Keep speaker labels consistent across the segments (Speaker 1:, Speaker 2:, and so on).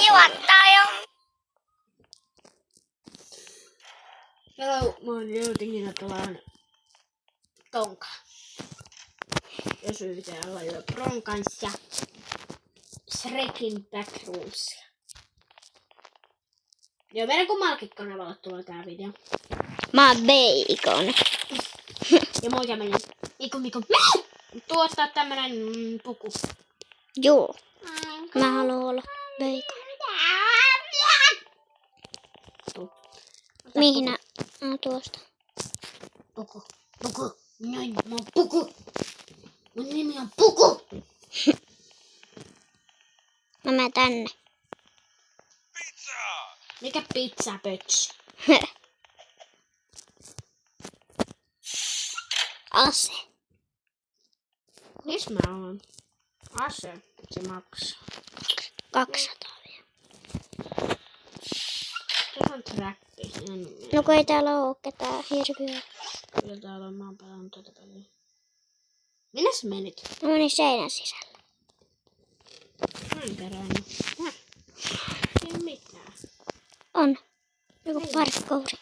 Speaker 1: juottaa jo.
Speaker 2: Hello, mä oon Joutingina pelaan Tonka. Ja syytään jo Bron kanssa Shrekin Backroomsia. Ja meidän kummallakin kanavalla tulee tää video.
Speaker 1: Mä oon Bacon.
Speaker 2: Ja mä oon tämmönen Mikko. Tuottaa tämmönen puku.
Speaker 1: Joo. Mä haluan olla Bacon. Mihin nää? Tuosta.
Speaker 2: Puku. Noin, mä oon Puku. Mun nimi on Puku.
Speaker 1: Mä menen tänne.
Speaker 2: Mikä pizza pötsy?
Speaker 1: Ase.
Speaker 2: Missä mä oon? Ase. Se maksaa.
Speaker 1: 200 vielä.
Speaker 2: Se on trappi.
Speaker 1: No kun ei täällä oo ketään hirviöä.
Speaker 2: Kyllä täällä on, mä oon pelannut tätä peliä. Minne sä menit?
Speaker 1: Mä menin seinän sisällä.
Speaker 2: Mä en kerännyt. Ei mitään.
Speaker 1: On. Joku parkkouri.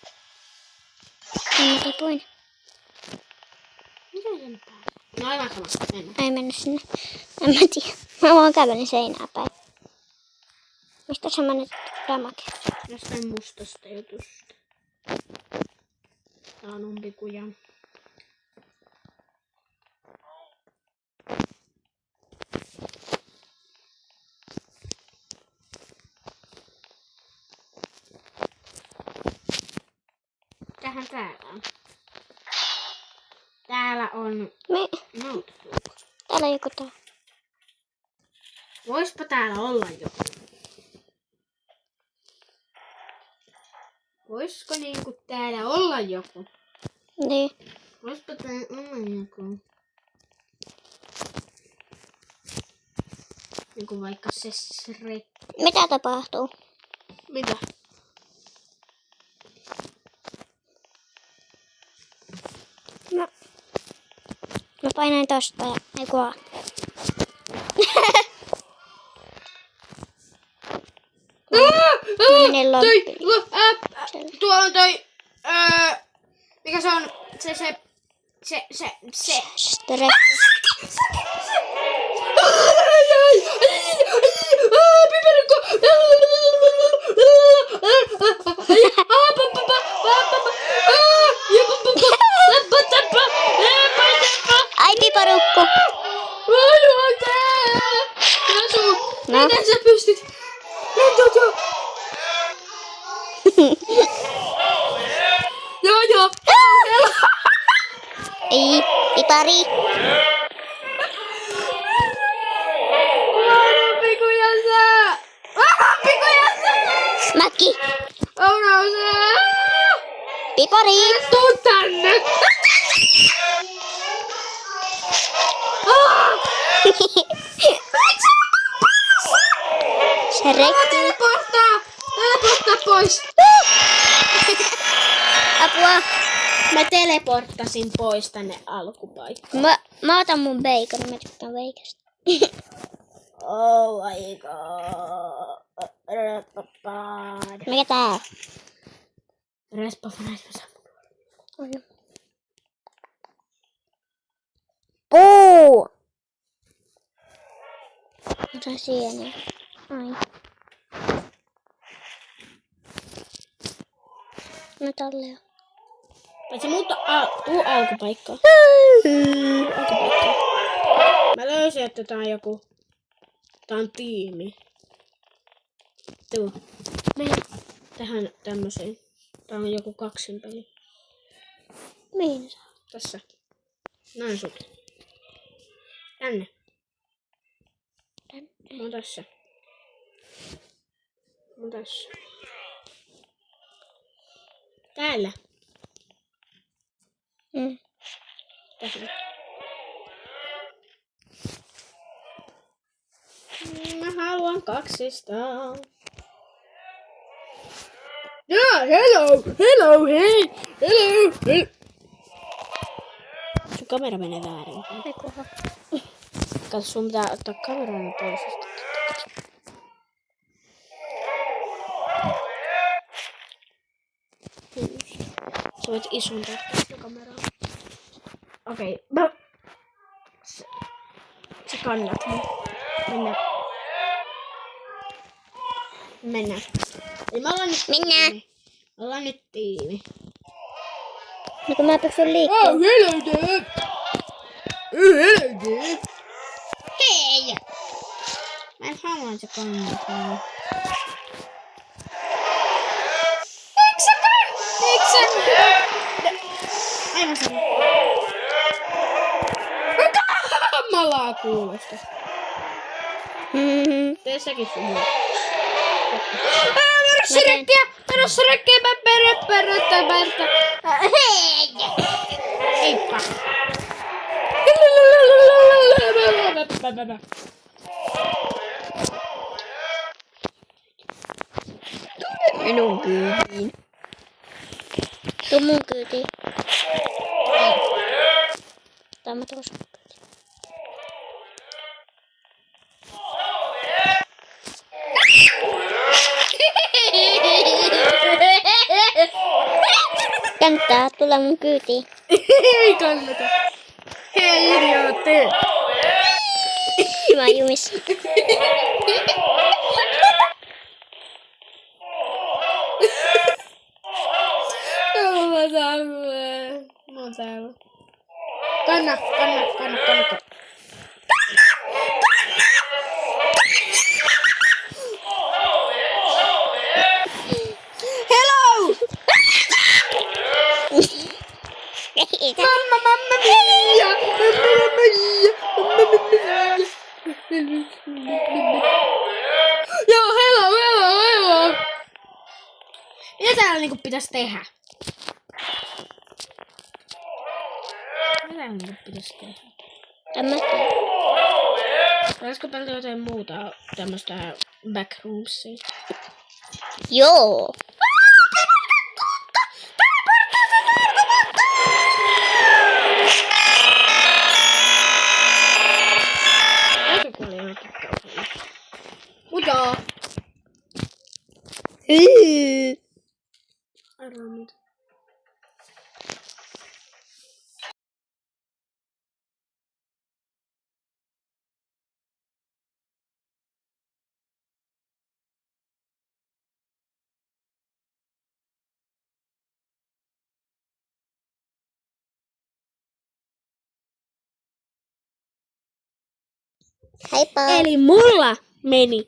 Speaker 1: Mä tipuin.
Speaker 2: Miten sen pääsee? No aivan sama. Mennään.
Speaker 1: Ei mennä sinne. En mä tiedä. Mä vaan kävelin seinää päin. Mistä sä menet damake?
Speaker 2: Jostain mustasta jutusta. Tää on umpikuja. Tähän täällä on. Täällä on notebook.
Speaker 1: Täällä on joku tää.
Speaker 2: Voispa täällä olla joku. Voisiko niinku täällä olla joku?
Speaker 1: Niin.
Speaker 2: Voispa täällä olla joku? Niinku vaikka se Shrek.
Speaker 1: Mitä tapahtuu?
Speaker 2: Mitä?
Speaker 1: Mä painoin tosta ja ei kuolla. Mä menin loppiin.
Speaker 2: Tuo on toi. Mikä se on? Se.
Speaker 1: Strek.
Speaker 2: Piperukko.
Speaker 1: Ai piparukko. No.
Speaker 2: Miten sä pystyt? Joo.
Speaker 1: Ei, pipari.
Speaker 2: Pikujassa!
Speaker 1: Mäki.
Speaker 2: Oh no, se!
Speaker 1: Pipari.
Speaker 2: Tuu tänne!
Speaker 1: Shrek.
Speaker 2: Teleporttaa pois!
Speaker 1: Apua.
Speaker 2: Mä teleporttasin pois tänne alkupaikkaan.
Speaker 1: Mä otan mun bacon. Mä tykkään baconista.
Speaker 2: Oh my god.
Speaker 1: Mikä tää
Speaker 2: on?
Speaker 1: Puu. Otan sieniä. Ai. Metallia.
Speaker 2: Paitsi muuttaa alkupaikkaa. Mä löysin, että tää on joku. Tää on tiimi. Tuu. Mene tähän tämmöseen. Tää on joku kaksinpeli.
Speaker 1: Mihin sä?
Speaker 2: Tässä. Näin sut. Tänne. Mä oon tässä. Mä oon tässä. Täällä. Tässä. Mä haluan kaksistaan. Hello, hei! Hello! Sun kamera menee väärin. Katso, sun pitää ottaa kamerana pois. voit isontaa tästä kameraa. Okei. Sä kannat mun. Mennään. Eli me ollaan nyt
Speaker 1: Mennään.
Speaker 2: tiimi. Me ollaan nyt tiimi.
Speaker 1: No kun mä pystyn liikkumaan.
Speaker 2: Hei! Mä en halua se kannattaa. Eikö sä? Aivan sama. Kamalaa kuulosta. Tee säkin sun. Menossa rekkiä, hei! Eipä.
Speaker 1: Minun kyytiin. Tuu mun kyytiin. Tai mä tuossa. Kannattaa tulla mun kyytiin.
Speaker 2: Ei kannata. Hei idiootti.
Speaker 1: Mä oon jumis.
Speaker 2: Mä oon täällä. Kanna. Hello! Mamma mia! Joo, hello! Mitä täällä niinku pitäis tehdä? Olisiko täältä jotain muuta tämmöstä backroomsia?
Speaker 1: Joo.
Speaker 2: Mitä? Arvaa mitä.
Speaker 1: Heippa.
Speaker 2: Eli mulla meni